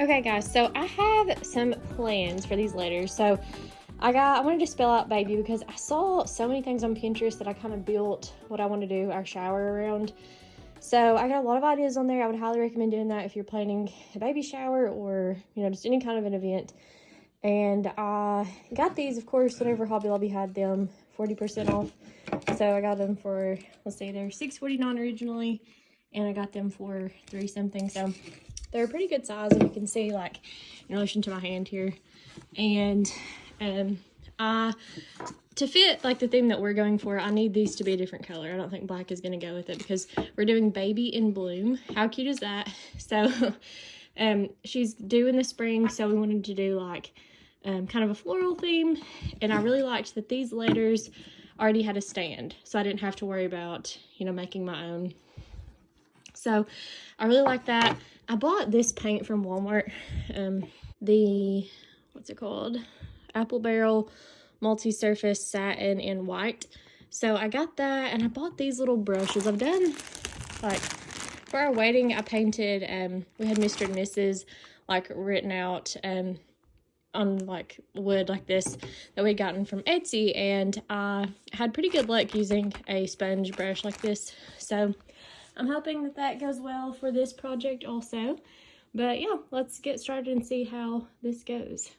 Okay guys, so I have some plans for these letters. So I wanted to spell out baby because I saw so many things on Pinterest that I kind of built what I want to do our shower around. So I got a lot of ideas on there. I would highly recommend doing that if you're planning a baby shower or, just any kind of an event. And I got these, of course, whenever Hobby Lobby had them 40% off. So I got them for, let's see, they're $6.49 originally, and I got them for $3 something. So they're a pretty good size, and you can see, like, in relation to my hand here. And to fit like the theme that we're going for, I need these to be a different color. I don't think black is going to go with it because we're doing Baby in Bloom. How cute is that? So she's due in the spring, so we wanted to do like kind of a floral theme, and I really liked that these letters already had a stand, so I didn't have to worry about making my own. So I really like that. I bought this paint from Walmart, what's it called, Apple Barrel Multi-Surface Satin in white. So I got that, and I bought these little brushes. I've done, like, for our wedding, I painted, we had Mr. and Mrs. like written out on like wood like this that we'd gotten from Etsy, and I had pretty good luck using a sponge brush like this. So I'm hoping that that goes well for this project also. But yeah, let's get started and see how this goes.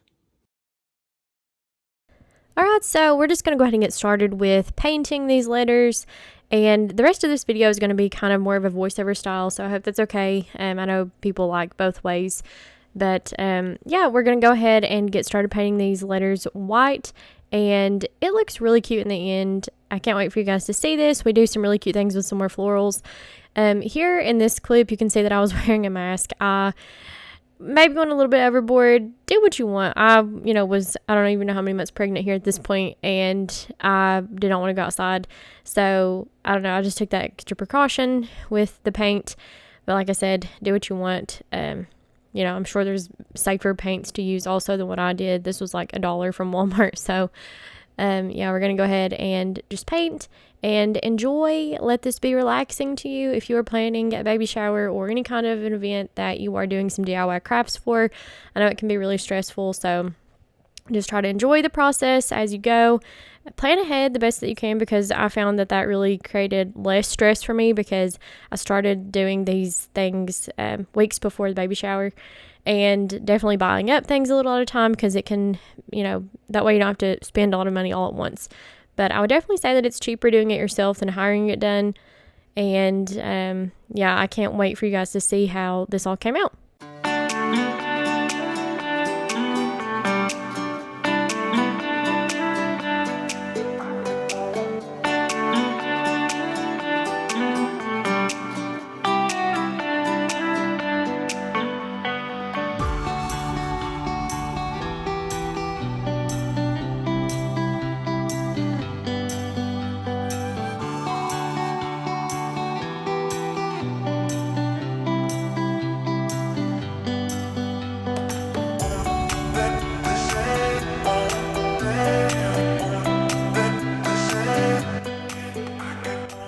Alright, so we're just going to go ahead and get started with painting these letters, and the rest of this video is going to be kind of more of a voiceover style, so I hope that's okay. I know people like both ways, but yeah, we're going to go ahead and get started painting these letters white, and it looks really cute in the end. I can't wait for you guys to see this. We do some really cute things with some more florals. Here in this clip, you can see that I was wearing a mask. I maybe went a little bit overboard. Do what you want. I don't even know how many months pregnant here at this point, and I did not want to go outside. So, I don't know. I just took that extra precaution with the paint. But like I said, do what you want. I'm sure there's safer paints to use also than what I did. This was like $1 from Walmart. So, yeah, we're going to go ahead and just paint and enjoy. Let this be relaxing to you if you are planning a baby shower or any kind of an event that you are doing some DIY crafts for. I know it can be really stressful, so just try to enjoy the process as you go. Plan ahead the best that you can, because I found that really created less stress for me, because I started doing these things weeks before the baby shower, and definitely buying up things a little at a time, because it can, that way you don't have to spend a lot of money all at once. But I would definitely say that it's cheaper doing it yourself than hiring it done. And yeah, I can't wait for you guys to see how this all came out.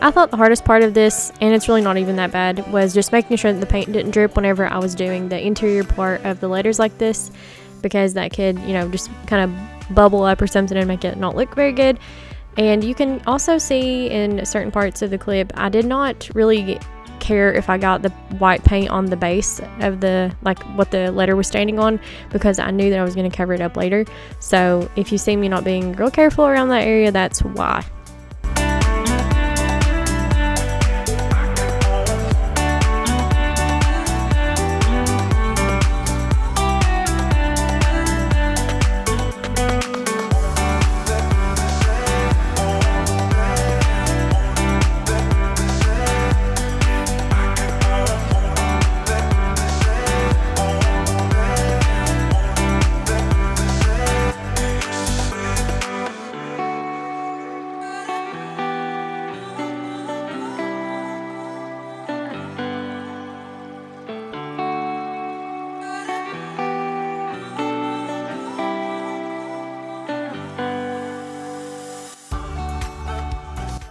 I thought the hardest part of this, and it's really not even that bad, was just making sure that the paint didn't drip whenever I was doing the interior part of the letters like this, because that could, just kind of bubble up or something and make it not look very good. And you can also see in certain parts of the clip, I did not really care if I got the white paint on the base of the, like, what the letter was standing on, because I knew that I was going to cover it up later. So if you see me not being real careful around that area, that's why.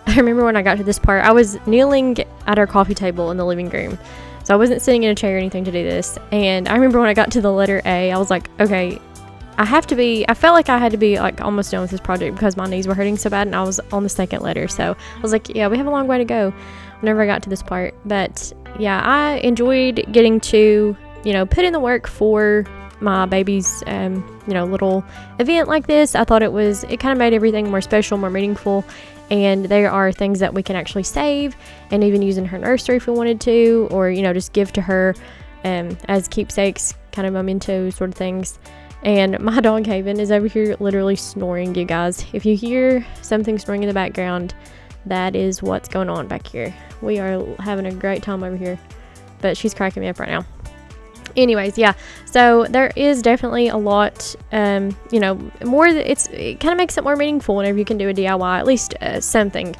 I remember when I got to this part, I was kneeling at our coffee table in the living room, So I wasn't sitting in a chair or anything to do this. And I remember when I got to the letter A, I was like, okay, I felt like I had to be like almost done with this project because my knees were hurting so bad and I was on the second letter. So I was like, yeah, we have a long way to go whenever I got to this part. But yeah, I enjoyed getting to, put in the work for my baby's, little event like this. I thought it kind of made everything more special, more meaningful. And there are things that we can actually save and even use in her nursery if we wanted to, or, just give to her as keepsakes, kind of memento sort of things. And my dog Haven is over here literally snoring, you guys. If you hear something snoring in the background, that is what's going on back here. We are having a great time over here, but she's cracking me up right now. Anyways, yeah, so there is definitely a lot, more, it kind of makes it more meaningful whenever you can do a DIY, at least something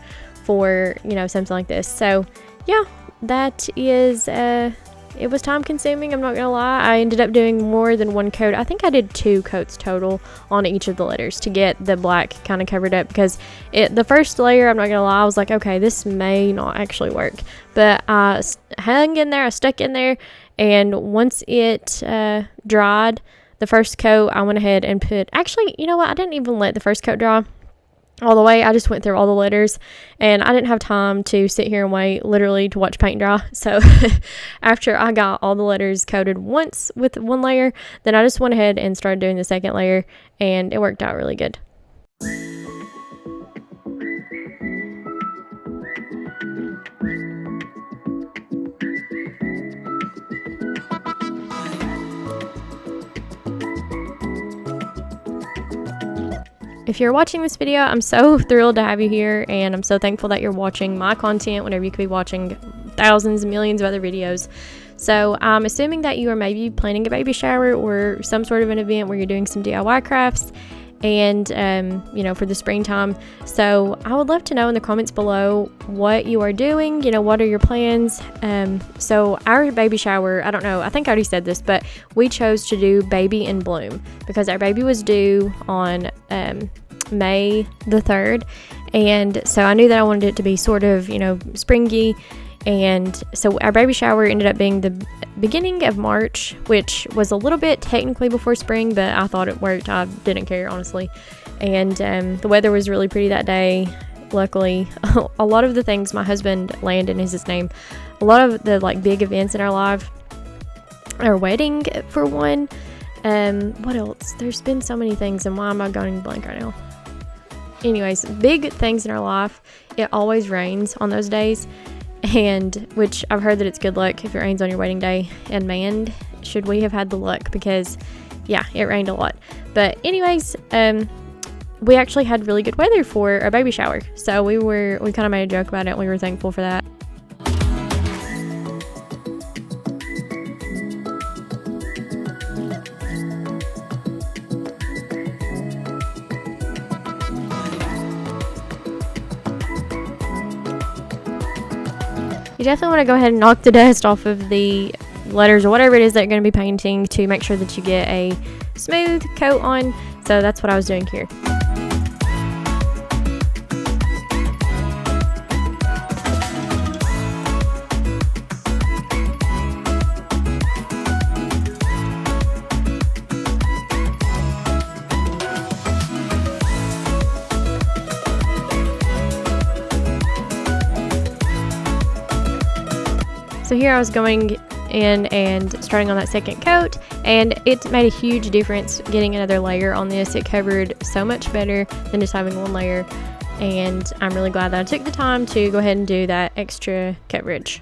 for, something like this. So yeah, that is, it was time consuming, I'm not gonna lie. I ended up doing more than one coat. I think I did 2 coats total on each of the letters to get the black kind of covered up, because the first layer, I'm not gonna lie, I was like, okay, this may not actually work, but I hung in there, I stuck in there, and once it dried, the first coat, I went ahead and actually, you know what, I didn't even let the first coat dry all the way. I just went through all the letters, and I didn't have time to sit here and wait literally to watch paint dry. So after I got all the letters coated once with one layer, then I just went ahead and started doing the second layer, and it worked out really good. If you're watching this video, I'm so thrilled to have you here, and I'm so thankful that you're watching my content whenever you could be watching thousands and millions of other videos. So I'm assuming that you are maybe planning a baby shower or some sort of an event where you're doing some DIY crafts and for the springtime. So I would love to know in the comments below what you are doing, what are your plans. So our baby shower, I don't know, I think I already said this, but we chose to do Baby in Bloom because our baby was due on May the 3rd, and so I knew that I wanted it to be sort of springy. And so our baby shower ended up being the beginning of March, which was a little bit technically before spring, but I thought it worked. I didn't care, honestly. And the weather was really pretty that day. Luckily, a lot of the things, my husband, Landon is his name, a lot of the big events in our life, our wedding for one. What else? There's been so many things, and why am I going blank right now? Anyways, big things in our life, it always rains on those days. And which I've heard that it's good luck if it rains on your wedding day, and man, should we have had the luck, because yeah, it rained a lot. But anyways, we actually had really good weather for our baby shower, so we kind of made a joke about it, and we were thankful for that. You definitely want to go ahead and knock the dust off of the letters or whatever it is that you're going to be painting to make sure that you get a smooth coat on. So that's what I was doing here. So here I was going in and starting on that second coat, and it made a huge difference getting another layer on this. It covered so much better than just having one layer, and I'm really glad that I took the time to go ahead and do that extra coverage.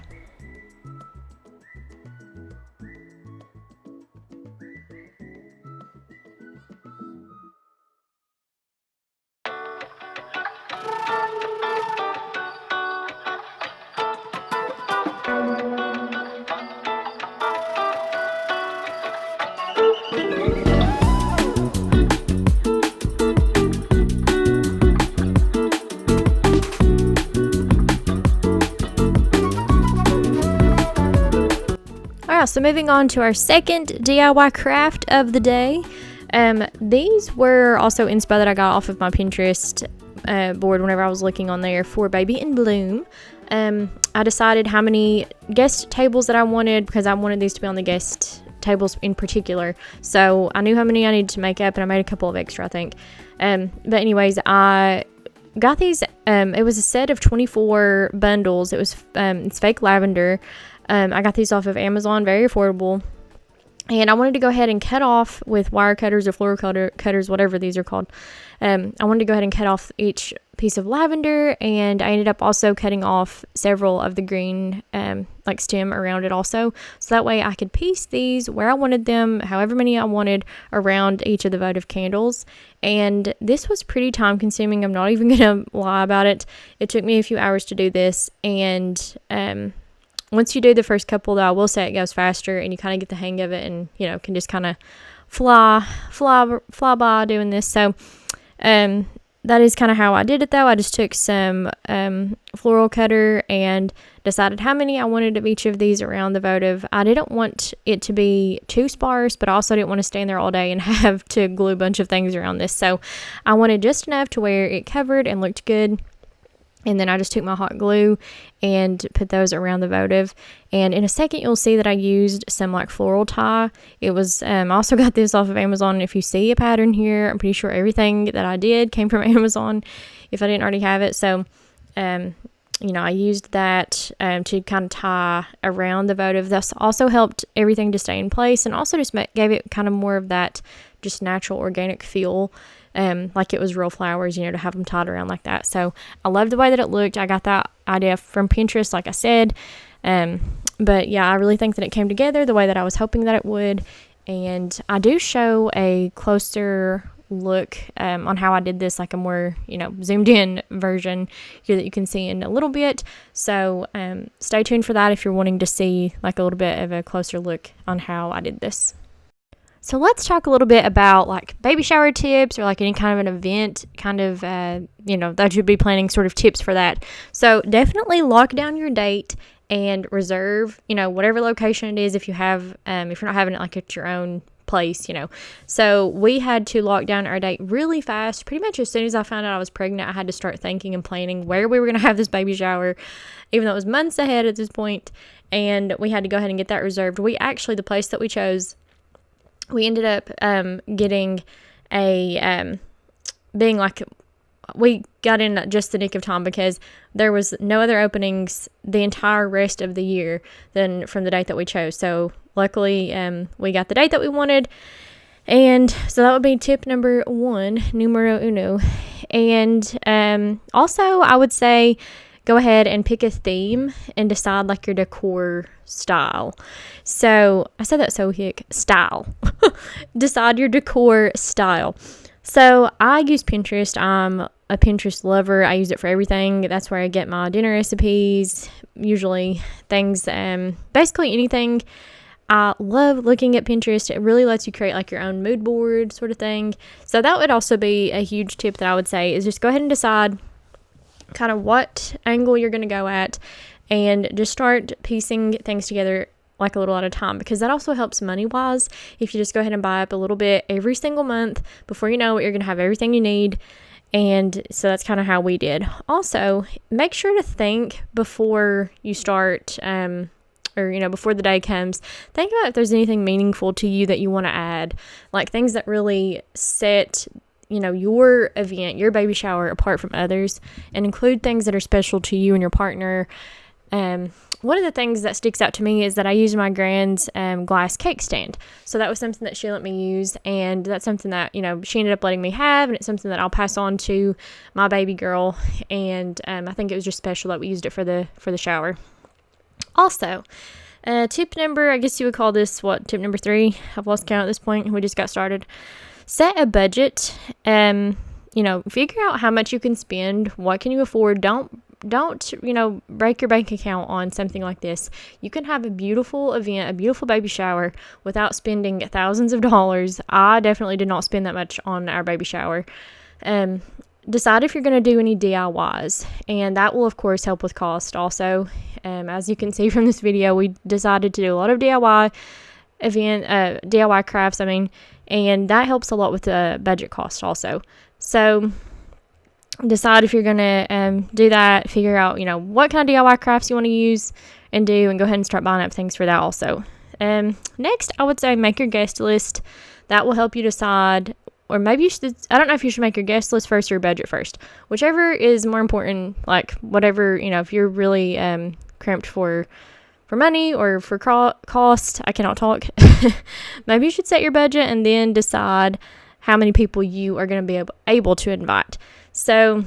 So moving on to our second DIY craft of the day. These were also inspo that I got off of my Pinterest board whenever I was looking on there for Vivian Bloom. I decided how many guest tables that I wanted, because I wanted these to be on the guest tables in particular. So I knew how many I needed to make up, and I made a couple of extra, I think. But anyways, I got these. It was a set of 24 bundles. It was it's fake lavender. I got these off of Amazon, very affordable. And I wanted to go ahead and cut off with wire cutters or floral cutters, whatever these are called. I wanted to go ahead and cut off each piece of lavender, and I ended up also cutting off several of the green like stem around it also. So that way I could piece these where I wanted them, however many I wanted, around each of the votive candles. And this was pretty time consuming. I'm not even going to lie about it. It took me a few hours to do this, and once you do the first couple, though, I will say it goes faster, and you kind of get the hang of it, and can just kind of fly by doing this. So that is kind of how I did it, though. I just took some floral cutter and decided how many I wanted of each of these around the votive. I didn't want it to be too sparse, but I also didn't want to stand there all day and have to glue a bunch of things around this. So I wanted just enough to where it covered and looked good. And then I just took my hot glue and put those around the votive. And in a second, you'll see that I used some like floral tie. It was, I also got this off of Amazon. If you see a pattern here, I'm pretty sure everything that I did came from Amazon if I didn't already have it. So, I used that to kind of tie around the votive. This also helped everything to stay in place, and also just gave it kind of more of that just natural organic feel. Like it was real flowers, to have them tied around like that. So I loved the way that it looked. I got that idea from Pinterest, like I said. But yeah, I really think that it came together the way that I was hoping that it would. And I do show a closer look on how I did this, like a more, zoomed in version here that you can see in a little bit. So stay tuned for that if you're wanting to see like a little bit of a closer look on how I did this. So let's talk a little bit about like baby shower tips, or like any kind of an event kind of, that you'd be planning sort of tips for that. So definitely lock down your date and reserve, whatever location it is, if you have, if you're not having it like at your own place, So we had to lock down our date really fast. Pretty much as soon as I found out I was pregnant, I had to start thinking and planning where we were going to have this baby shower, even though it was months ahead at this point. And we had to go ahead and get that reserved. The place that we chose, we ended up getting being like, we got in just the nick of time, because there was no other openings the entire rest of the year than from the date that we chose. So luckily we got the date that we wanted, and so that would be tip number 1, numero uno. And also I would say go ahead and pick a theme and decide like your decor style. So I said that so hick, style. Decide your decor style. So I use Pinterest. I'm a Pinterest lover. I use it for everything. That's where I get my dinner recipes, usually things, basically anything. I love looking at Pinterest. It really lets you create like your own mood board sort of thing. So that would also be a huge tip that I would say, is just go ahead and decide kind of what angle you're going to go at, and just start piecing things together like a little at a time, because that also helps money wise. If you just go ahead and buy up a little bit every single month, before you know it, you're going to have everything you need. And so that's kind of how we did. Also, make sure to think before you start, before the day comes, think about if there's anything meaningful to you that you want to add, like things that really set your event, your baby shower apart from others, and include things that are special to you and your partner. One of the things that sticks out to me is that I use my grand's glass cake stand. So that was something that she let me use, and that's something that, she ended up letting me have, and it's something that I'll pass on to my baby girl. And I think it was just special that we used it for the shower. Also, tip number, I guess you would call this, tip number 3? I've lost count at this point. We just got started. Set a budget. Figure out how much you can spend. What can you afford? Don't break your bank account on something like this. You can have a beautiful event, a beautiful baby shower, without spending thousands of dollars. I definitely did not spend that much on our baby shower. Decide if you're going to do any DIYs, and that will of course help with cost also. As you can see from this video, we decided to do a lot of DIY crafts, and that helps a lot with the budget cost also. So decide if you're going to do that, figure out, what kind of DIY crafts you want to use and do, and go ahead and start buying up things for that also. Next, I would say make your guest list. That will help you decide, or maybe you should, I don't know if you should make your guest list first or your budget first. Whichever is more important, like whatever, if you're really cramped for money or for cost, I cannot talk. Maybe you should set your budget and then decide how many people you are going to be able to invite. So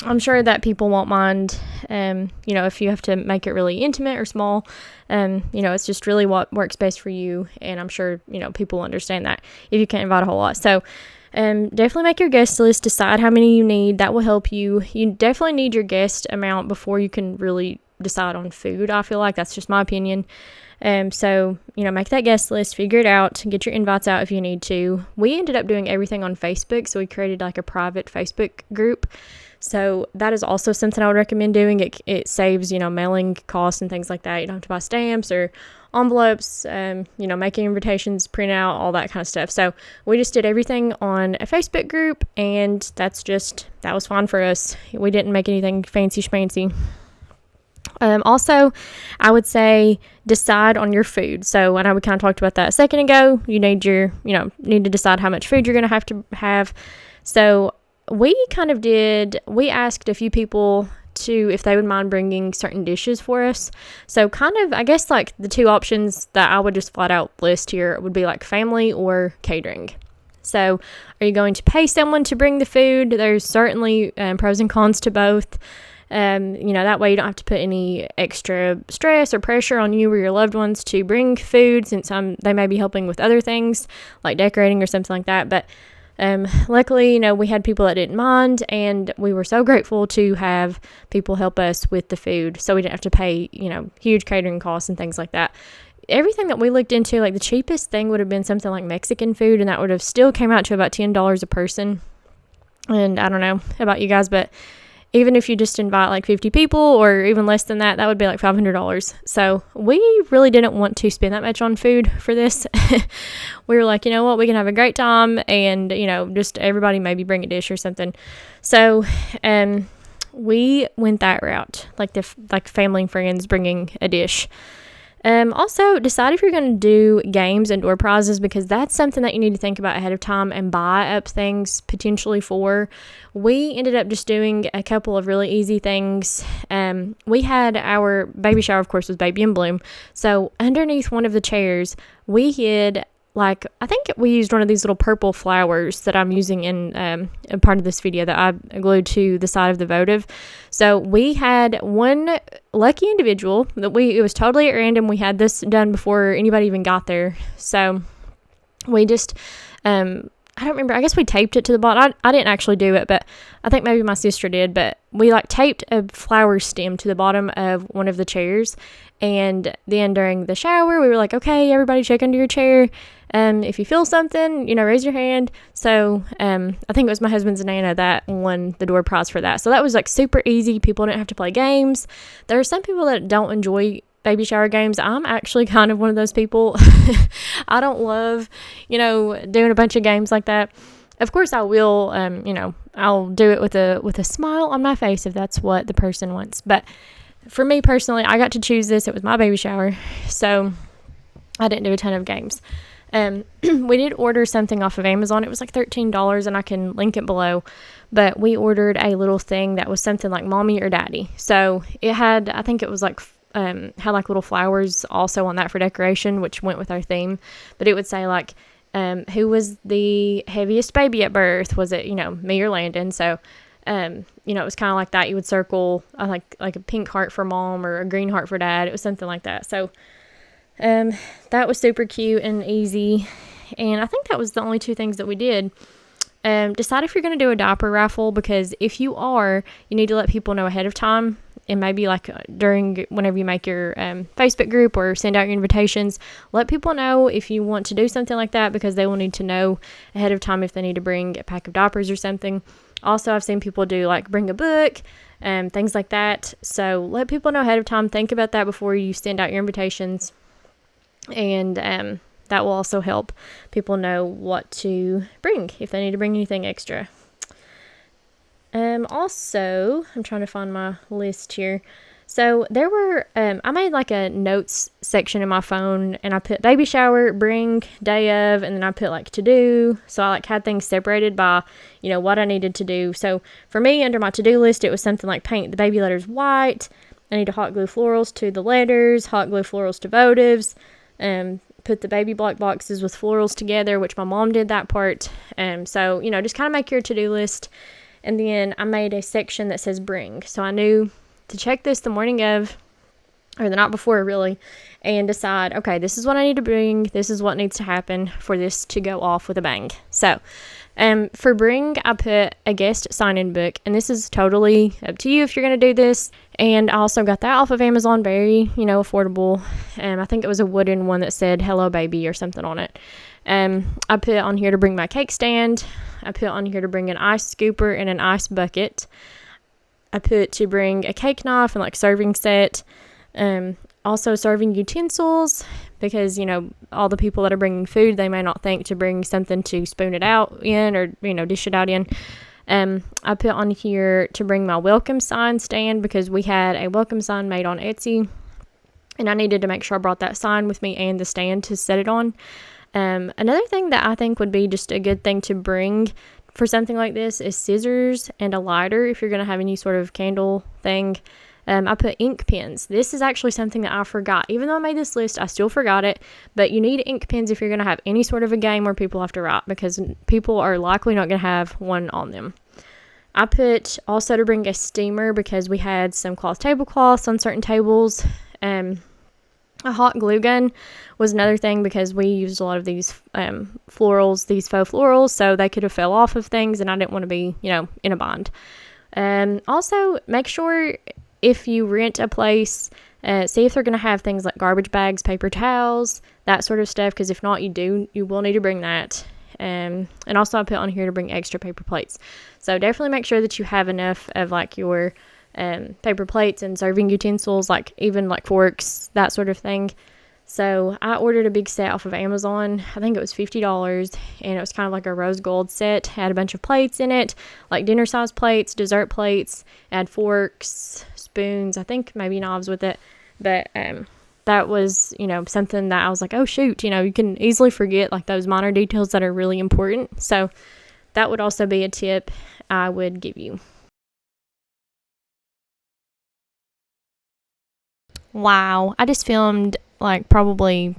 I'm sure that people won't mind, if you have to make it really intimate or small. It's just really what works best for you. And I'm sure, people understand that if you can't invite a whole lot. So definitely make your guest list, decide how many you need. That will help you. You definitely need your guest amount before you can really decide on food. I feel like that's just my opinion. So, make that guest list, figure it out, get your invites out if you need to. We ended up doing everything on Facebook. So we created like a private Facebook group. So that is also something I would recommend doing. It saves, mailing costs and things like that. You don't have to buy stamps or envelopes, making invitations, print out, all that kind of stuff. So we just did everything on a Facebook group, and that was fun for us. We didn't make anything fancy schmancy. Also, I would say decide on your food. So I know we kind of talked about that a second ago. You need to decide how much food you're going to have. So we asked a few people if they would mind bringing certain dishes for us. So kind of, I guess like the two options that I would just flat out list here would be like family or catering. So are you going to pay someone to bring the food? There's certainly pros and cons to both. That way you don't have to put any extra stress or pressure on you or your loved ones to bring food, since they may be helping with other things like decorating or something like that. But luckily, we had people that didn't mind, and we were so grateful to have people help us with the food, so we didn't have to pay, huge catering costs and things like that. Everything that we looked into, like the cheapest thing would have been something like Mexican food, and that would have still came out to about $10 a person. And I don't know about you guys, but even if you just invite like 50 people or even less than that, that would be like $500. So we really didn't want to spend that much on food for this. We were like, you know what, we can have a great time, and, just everybody maybe bring a dish or something. So we went that route, like family and friends bringing a dish. Also, decide if you're going to do games and door prizes, because that's something that you need to think about ahead of time and buy up things potentially for. We ended up just doing a couple of really easy things. We had our baby shower, of course, was Vivian Bloom. So underneath one of the chairs, we hid, I think we used one of these little purple flowers that I'm using in a part of this video that I glued to the side of the votive. So we had one lucky individual it was totally at random. We had this done before anybody even got there. So we just, I don't remember, I guess we taped it to the bottom. I didn't actually do it, but I think maybe my sister did. But we taped a flower stem to the bottom of one of the chairs. And then during the shower, we were like, okay, everybody check under your chair. If you feel something, raise your hand. So I think it was my husband's Nana that won the door prize for that. So that was super easy. People didn't have to play games. There are some people that don't enjoy baby shower games. I'm actually kind of one of those people. I don't love, doing a bunch of games like that. Of course I will, I'll do it with a smile on my face if that's what the person wants. But for me personally, I got to choose this. It was my baby shower. So I didn't do a ton of games. We did order something off of Amazon. It was like $13, and I can link it below. But we ordered a little thing that was something like mommy or daddy. So it had, I think it was had little flowers also on that for decoration, which went with our theme. But it would say who was the heaviest baby at birth? Was it, me or Landon? So, it was kind of like that. You would circle like a pink heart for mom or a green heart for dad. It was something like that. So, that was super cute and easy. And I think that was the only two things that we did. Decide if you're going to do a diaper raffle, because if you are, you need to let people know ahead of time. And maybe whenever you make your Facebook group or send out your invitations, let people know if you want to do something like that, because they will need to know ahead of time if they need to bring a pack of diapers or something. Also, I've seen people do bring a book, things like that. So let people know ahead of time. Think about that before you send out your invitations. And that will also help people know what to bring if they need to bring anything extra. Also, I'm trying to find my list here. So there were, I made like a notes section in my phone, and I put baby shower, bring, day of, and then I put like to do. So I like had things separated by, what I needed to do. So for me, under my to-do list, it was something like paint the baby letters white. I need to hot glue florals to the letters, hot glue florals to votives, put the baby block boxes with florals together, which my mom did that part. So, just kind of make your to-do list. And then I made a section that says bring. So I knew to check this the morning of, or the night before really, and decide, okay, this is what I need to bring. This is what needs to happen for this to go off with a bang. So for bring, I put a guest sign-in book, and this is totally up to you if you're going to do this. And I also got that off of Amazon, very, affordable. I think it was a wooden one that said hello baby or something on it. I put on here to bring my cake stand. I put on here to bring an ice scooper and an ice bucket. I put to bring a cake knife and like serving set. Also serving utensils, because, all the people that are bringing food, they may not think to bring something to spoon it out in or, dish it out in. I put on here to bring my welcome sign stand, because we had a welcome sign made on Etsy, and I needed to make sure I brought that sign with me and the stand to set it on. Another thing that I think would be just a good thing to bring for something like this is scissors and a lighter if you're going to have any sort of candle thing. I put ink pens. This is actually something that I forgot. Even though I made this list, I still forgot it. But you need ink pens if you're going to have any sort of a game where people have to write, because people are likely not going to have one on them. I put also to bring a steamer, because we had some cloth tablecloths on certain tables. A hot glue gun was another thing, because we used a lot of these florals, these faux florals, so they could have fell off of things, and I didn't want to be, in a bind. Also, make sure if you rent a place, see if they're going to have things like garbage bags, paper towels, that sort of stuff, because if not, you will need to bring that. And also I put on here to bring extra paper plates. So definitely make sure that you have enough of like your paper plates and serving utensils, like even like forks, that sort of thing. So I ordered a big set off of Amazon. I think it was $50, and it was kind of like a rose gold set. It had a bunch of plates in it, like dinner size plates, dessert plates, had forks, spoons, I think maybe knives with it. But that was, something that I was like, oh shoot, you can easily forget like those minor details that are really important. So that would also be a tip I would give you. Wow, I just filmed like probably,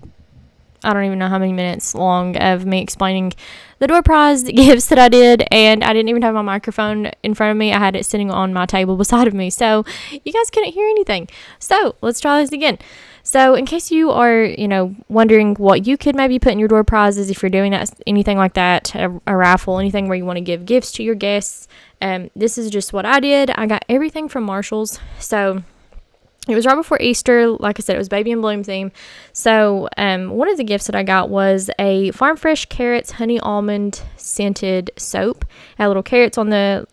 I don't even know how many minutes long of me explaining the door prize gifts that I did, and I didn't even have my microphone in front of me. I had it sitting on my table beside of me, so you guys couldn't hear anything. So let's try this again. So in case you are, wondering what you could maybe put in your door prizes, if you're doing that, anything like that, a raffle, anything where you want to give gifts to your guests, this is just what I did. I got everything from Marshall's. So it was right before Easter. Like I said, it was Baby and Bloom theme. So one of the gifts that I got was a Farm Fresh Carrots Honey Almond Scented Soap. It had little carrots on the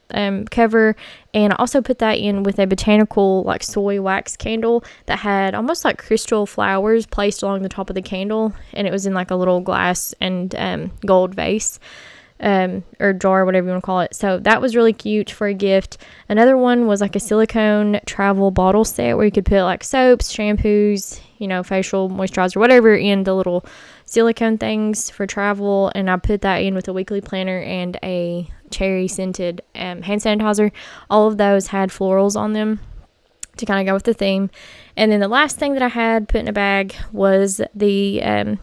cover. And I also put that in with a botanical like soy wax candle that had almost like crystal flowers placed along the top of the candle. And it was in like a little glass and gold vase. Or jar, whatever you want to call it. So that was really cute for a gift. Another one was like a silicone travel bottle set where you could put like soaps, shampoos, facial moisturizer, whatever in the little silicone things for travel. And I put that in with a weekly planner and a cherry scented hand sanitizer. All of those had florals on them to kind of go with the theme. And then the last thing that I had put in a bag was the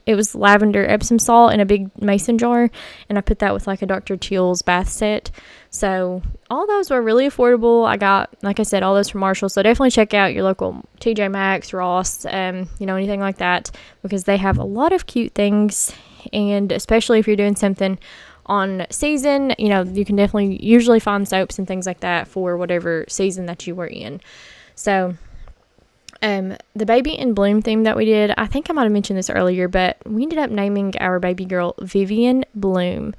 it was lavender Epsom salt in a big mason jar, and I put that with like a Dr. Teal's bath set. So all those were really affordable. I got, like I said, all those from Marshall. So definitely check out your local TJ Maxx, Ross, anything like that, because they have a lot of cute things. And especially if you're doing something on season, you can definitely usually find soaps and things like that for whatever season that you were in. So the Baby in Bloom theme that we did, I think I might have mentioned this earlier, but we ended up naming our baby girl Vivian Bloom,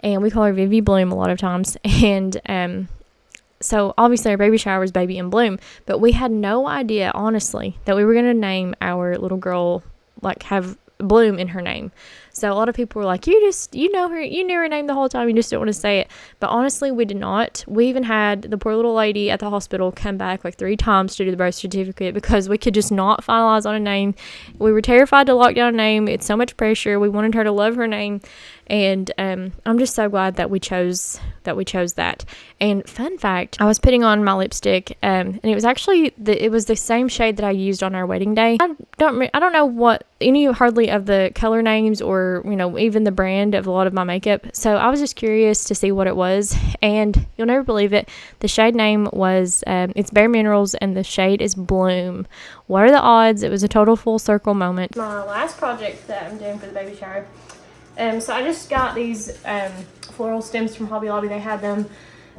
and we call her Vivi Bloom a lot of times. And so obviously our baby shower was Baby in Bloom, but we had no idea, honestly, that we were going to name our little girl, like have Bloom in her name. So a lot of people were like, you know her, you knew her name the whole time, you just didn't want to say it. But honestly, we did not. We even had the poor little lady at the hospital come back like 3 times to do the birth certificate because we could just not finalize on a name. We were terrified to lock down a name. It's so much pressure. We wanted her to love her name. And I'm just so glad that we chose that. And fun fact, I was putting on my lipstick, and it was actually the same shade that I used on our wedding day. I don't know what hardly of the color names or even the brand of a lot of my makeup. So I was just curious to see what it was, and you'll never believe it. The shade name was it's Bare Minerals, and the shade is Bloom. What are the odds? It was a total full circle moment. My last project that I'm doing for the baby shower. So I just got these floral stems from Hobby Lobby. They had them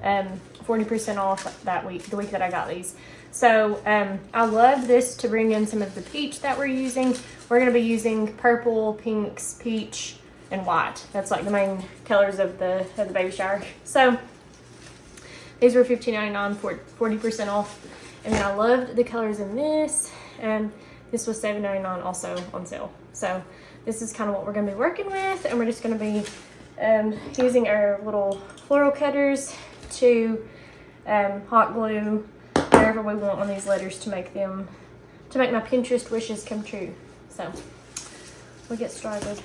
40% off the week that I got these. So I love this to bring in some of the peach that we're using. We're going to be using purple, pinks, peach, and white. That's like the main colors of the baby shower. So these were $15.99 for 40% off. And then I loved the colors in this. And this was $7.99 also on sale. So this is kind of what we're going to be working with, and we're just going to be using our little floral cutters to hot glue wherever we want on these letters to make my Pinterest wishes come true. So we'll get started.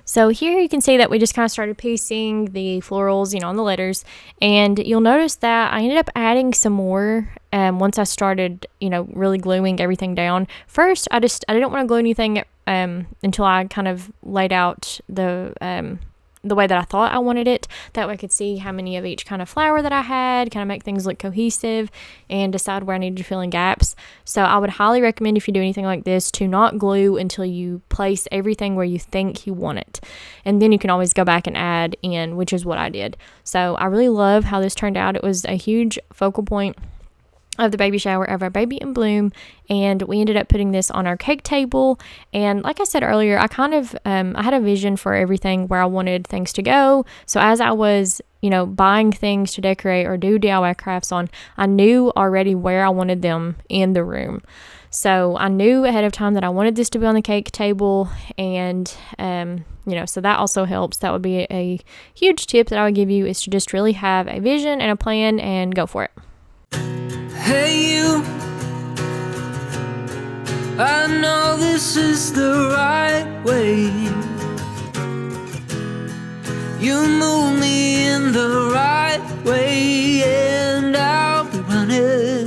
So here you can see that we just kind of started piecing the florals, on the letters, and you'll notice that I ended up adding some more once I started, really gluing everything down. First, I didn't want to glue anything until I kind of laid out the way that I thought I wanted it. That way I could see how many of each kind of flower that I had, kind of make things look cohesive and decide where I needed to fill in gaps. So I would highly recommend, if you do anything like this, to not glue until you place everything where you think you want it. And then you can always go back and add in, which is what I did. So I really love how this turned out. It was a huge focal point of the baby shower of our baby in Bloom, and we ended up putting this on our cake table. And like I said earlier, I kind of I had a vision for everything where I wanted things to go. So as I was buying things to decorate or do DIY crafts on, I knew already where I wanted them in the room. So I knew ahead of time that I wanted this to be on the cake table, and so that also helps. That would be a huge tip that I would give you, is to just really have a vision and a plan and go for it. Hey you, I know this is the right way. You move me in the right way, and I'll be running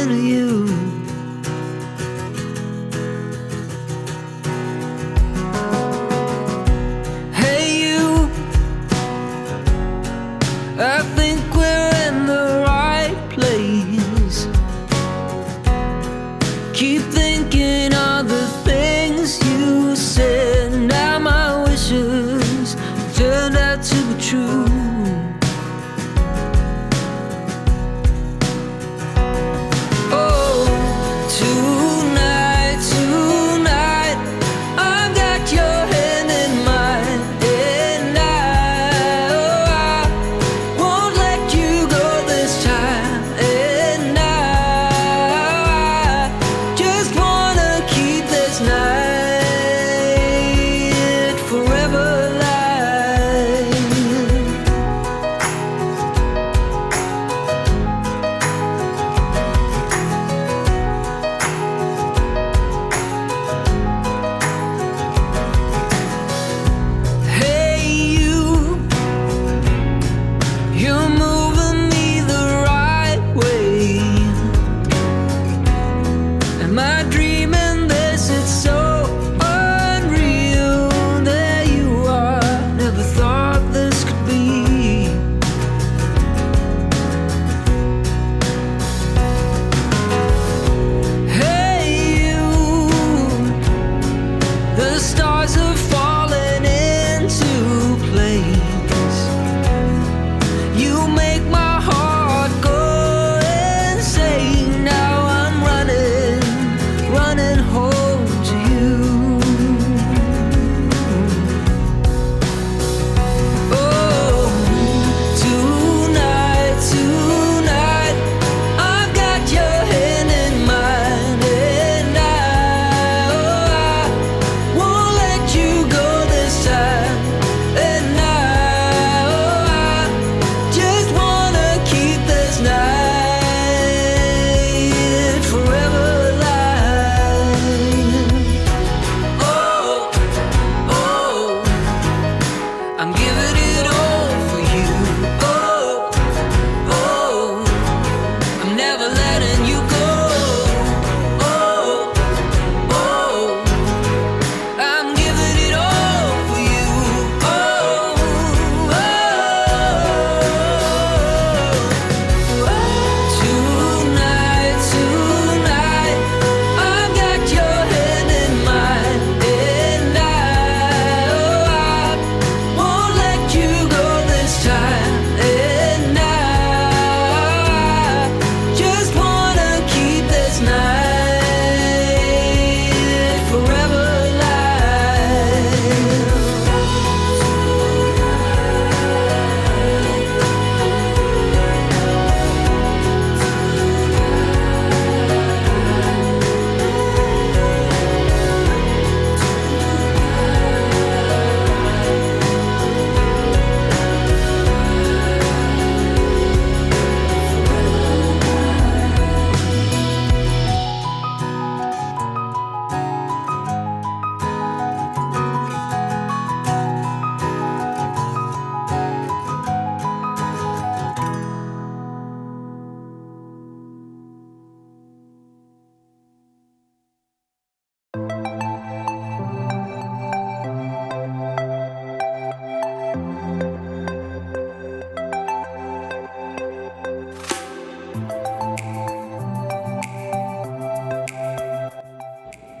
to you. Hey you, I think we're in the right place. Keep thinking of the things you said. Now my wishes turned out to be true.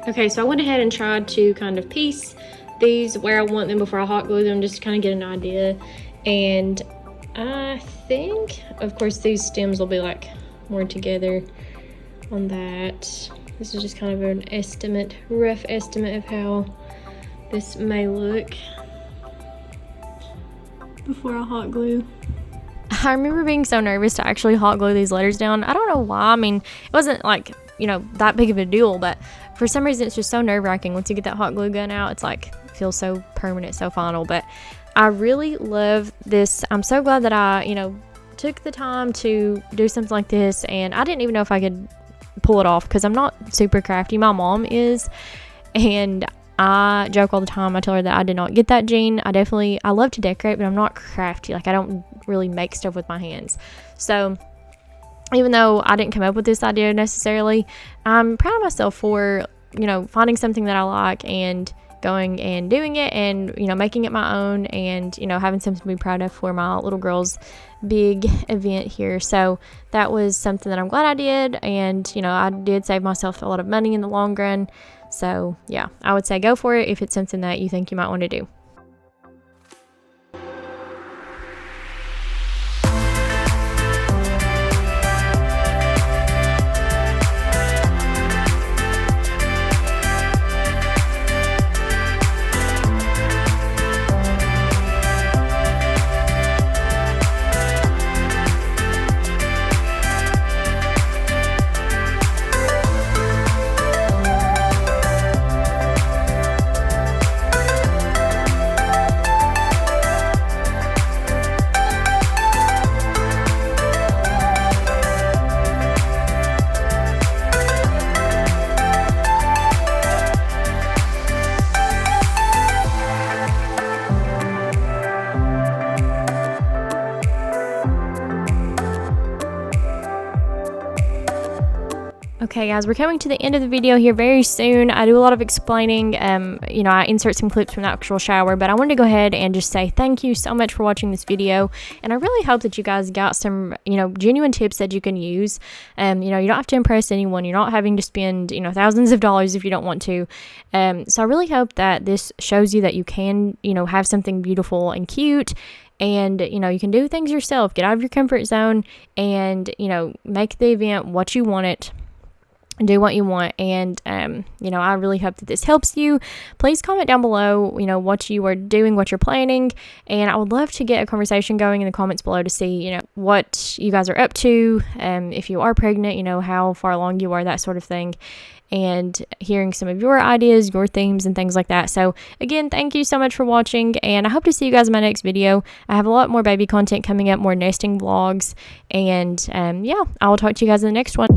Okay, so I went ahead and tried to kind of piece these where I want them before I hot glue them, just to kind of get an idea. And I think, of course, these stems will be like more together on that. This is just kind of an estimate, rough estimate of how this may look before I hot glue. I remember being so nervous to actually hot glue these letters down. I don't know why. I mean, it wasn't like, you know, that big of a deal, but for some reason it's just so nerve-wracking once you get that hot glue gun out. It's like, it feels so permanent, so final. But I really love this. I'm so glad that I, you know, took the time to do something like this, and I didn't even know if I could pull it off because I'm not super crafty. My mom is, and I joke all the time. I tell her that I did not get that gene. I love to decorate, but I'm not crafty. Like, I don't really make stuff with my hands. So even though I didn't come up with this idea necessarily, I'm proud of myself for, you know, finding something that I like and going and doing it and, you know, making it my own and, you know, having something to be proud of for my little girl's big event here. So that was something that I'm glad I did, and, you know, I did save myself a lot of money in the long run. So yeah, I would say go for it if it's something that you think you might want to do. Okay guys, we're coming to the end of the video here very soon. I do a lot of explaining, you know, I insert some clips from the actual shower, but I wanted to go ahead and just say thank you so much for watching this video, and I really hope that you guys got some, you know, genuine tips that you can use. You know, you don't have to impress anyone. You're not having to spend, you know, thousands of dollars if you don't want to. So I really hope that this shows you that you can, you know, have something beautiful and cute, and, you know, you can do things yourself, get out of your comfort zone, and, you know, make the event what you want it. Do what you want. And you know, I really hope that this helps you. Please comment down below, you know, what you are doing, what you're planning, and I would love to get a conversation going in the comments below to see, you know, what you guys are up to, if you are pregnant, you know, how far along you are, that sort of thing, and hearing some of your ideas, your themes, and things like that. So again, thank you so much for watching, and I hope to see you guys in my next video. I have a lot more baby content coming up, more nesting vlogs, and yeah, I will talk to you guys in the next one.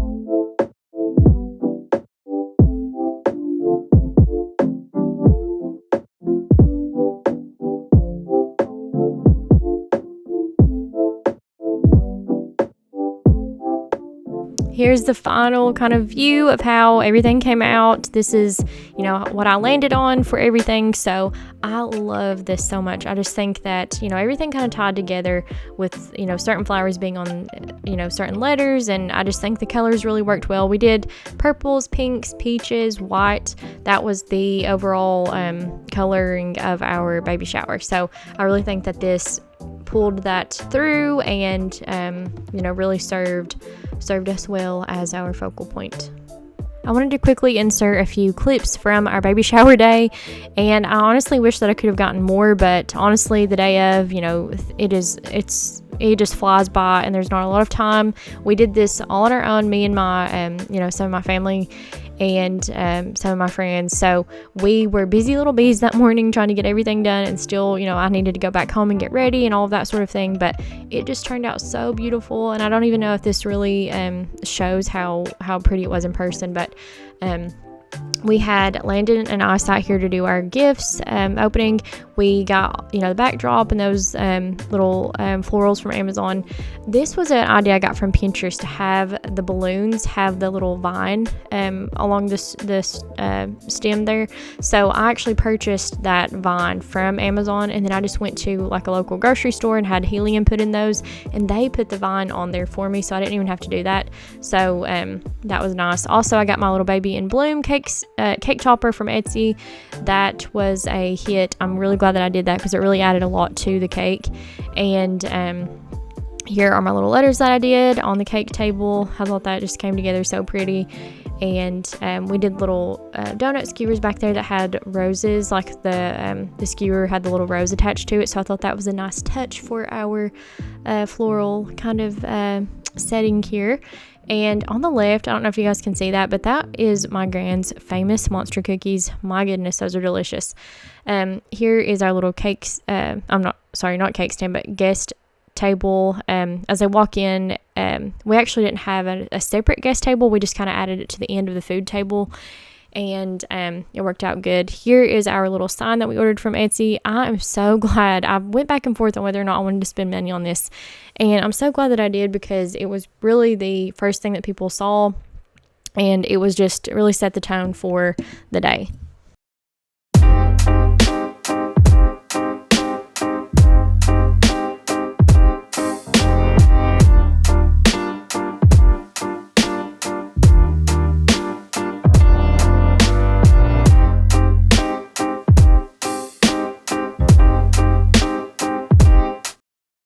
Here's the final kind of view of how everything came out. This is, you know, what I landed on for everything. So I love this so much. I just think that, you know, everything kind of tied together with, you know, certain flowers being on, you know, certain letters. And I just think the colors really worked well. We did purples, pinks, peaches, white. That was the overall coloring of our baby shower. So I really think that this pulled that through and you know, really served us well as our focal point. I wanted to quickly insert a few clips from our baby shower day, and I honestly wish that I could have gotten more, but honestly the day of, you know, it just flies by and there's not a lot of time. We did this all on our own, me and my you know, some of my family and some of my friends. So we were busy little bees that morning trying to get everything done, and still, you know, I needed to go back home and get ready and all of that sort of thing, but it just turned out so beautiful. And I don't even know if this really shows how pretty it was in person, but we had Landon and I sat here to do our gifts opening. We got, you know, the backdrop and those little florals from Amazon. This was an idea I got from Pinterest, to have the balloons have the little vine along this stem there. So I actually purchased that vine from Amazon, and then I just went to like a local grocery store and had helium put in those, and they put the vine on there for me, so I didn't even have to do that. So that was nice. Also, I got my little baby in bloom cakes cake topper from Etsy. That was a hit. I'm really glad that I did that because it really added a lot to the cake. And here are my little letters that I did on the cake table. I thought that just came together so pretty. And we did little donut skewers back there that had roses, like the skewer had the little rose attached to it, so I thought that was a nice touch for our floral kind of setting here. And on the left, I don't know if you guys can see that, but that is my grand's famous monster cookies. My goodness, those are delicious. Here is our little cakes, not cake stand, but guest table. As I walk in, we actually didn't have a separate guest table. We just kind of added it to the end of the food table, and it worked out good. Here is our little sign that we ordered from Etsy. I am so glad. I went back and forth on whether or not I wanted to spend money on this, and I'm so glad that I did because it was really the first thing that people saw, and it was just really set the tone for the day.